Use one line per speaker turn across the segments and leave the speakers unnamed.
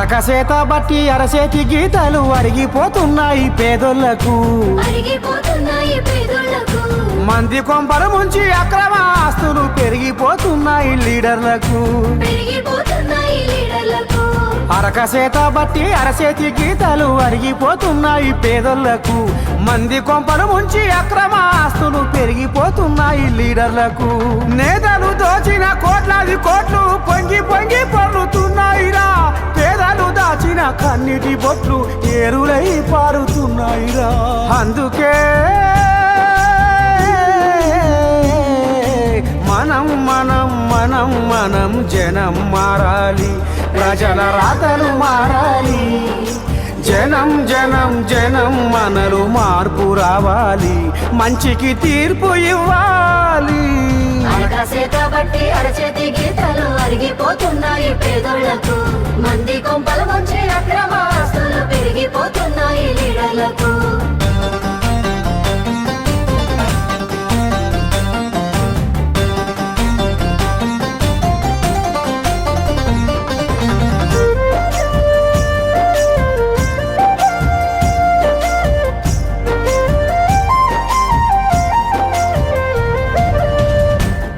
అరకసేత బట్టి అరచేతి గీతలు అరిగిపోతున్నాయి పేదోళ్లకు మంది కొంపల ముంచి అక్రమ ఆస్తులు పెరిగిపోతున్నాయి లీడర్లకు అరకసేత బట్టి అరచేతి గీతలు అరిగిపోతున్నాయి పేదోళ్లకు మంది కొంపల ముంచి అక్రమ ఆస్తులు పెరిగిపోతున్నాయి లీడర్లకు నేతలు దోచిన కోట్లాది కోట్లు పొంగి పొంగి పొర్లుతున్నాయిరా పేదలు దాచిన కన్నిటి బొట్లు ఏరులై పారుతున్నాయిరా అందుకే మనం మనం మనం మనం జనం మారాలి ప్రజల రాతలు మారాలి జనం జనం జనం మనలు మార్పు రావాలి మంచికి తీర్పు ఇవ్వాలి
అరచేత బట్టి అరచేతి గీతలు అరిగిపోతున్నాయి పేదోళ్లకు మంది కొంపల ముంచి అక్రమ ఆస్తులు పెరిగిపోతున్నాయి లీడర్లకు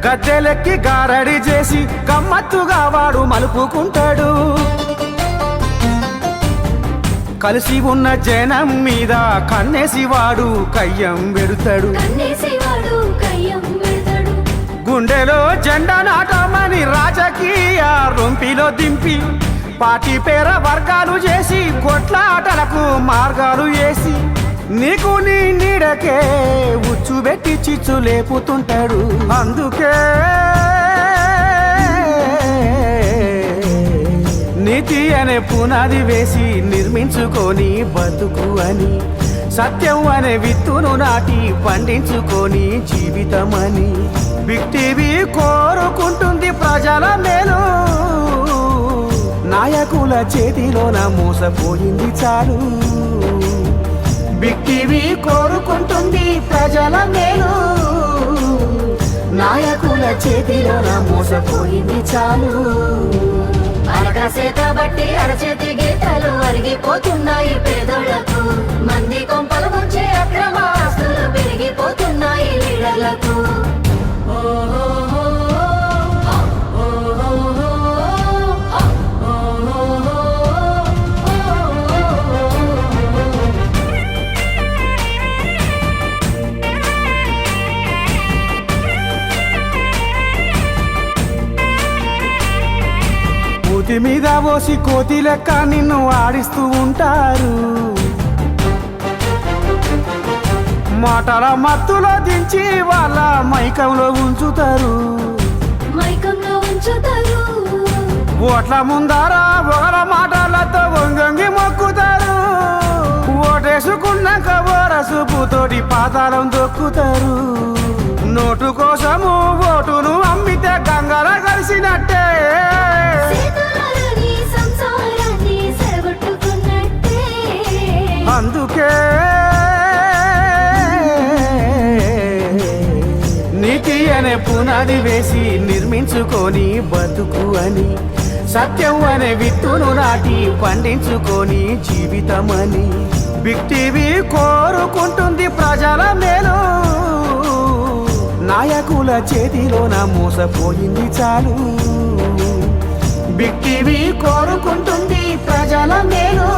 గద్దెలెక్కి గారడి చేసి గమ్మత్తుగా వాడు మలుపుకుంటాడు కలిసి ఉన్న జనం మీద కన్నేసి వాడు కయ్యం పెడతాడు గుండెలో జెండా నాటమని రాజకీయ రొంపిలో దింపి పార్టీ పేర వర్గాలు చేసి కొట్లాటలకు మార్గాలు వేసి నీకు నీ నీడకే ఉచ్చు పెట్టి చిచ్చు లేపుతుంటాడు అందుకే నీతి అనే పునాది వేసి నిర్మించుకొని బతుకు అని సత్యం అనే విత్తును నాటి పండించుకొని జీవితం అని బిగ్ టీవీ కోరుకుంటుంది ప్రజల మేలు నాయకుల చేతిలోన మోసపోయింది చాలు బిగ్ టీవీ కోరుకుంటుంది ప్రజల మేలు నాయకుల చేతిలోన మోసపోయింది చాలు
అరచేత బట్టి అరచేతి గీతలు అరిగిపోతున్నాయి పేదోళ్లకు మంది కొంపల ముంచి అక్రమ ఆస్తులు పెరిగిపోతున్నాయి లీడర్లకు
కోతి మీద పోసి కోతి లెక్క నిన్ను ఆడిస్తూ ఉంటారు మాటల మత్తులో దించి వాళ్ళ మైకంలో ఉంచుతారు ఓట్ల ముందారా ఒకల మాటలతో వంగంగి మొక్కుతారు ఓటేసుకున్నాక ఓరసుపుతోటి పాతాళం దొక్కుతారు నోటు కోసము ఓటును అమ్మితే గంగల కలిసినట్టే అందుకే నీతి అనే పునాది వేసి నిర్మించుకొని బతుకు అని సత్యం అనే విత్తును నాటి పండించుకొని జీవితం అని బిగ్ టీవీ కోరుకుంటుంది ప్రజల మేలు నాయకుల చేతిలోన మోసపోయింది చాలు బిగ్ టీవీ కోరుకుంటుంది ప్రజల మేలు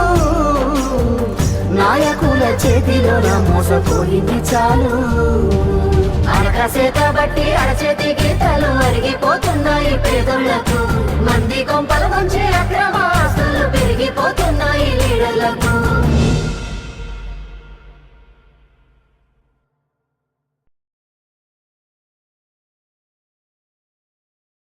నాయకుల చేతిలోన మోసపోయింది చాలు
అరచేత బట్టి అరచేతి గీతలు అరిగిపోతున్నాయి పేదోళ్లకు మంది కొంప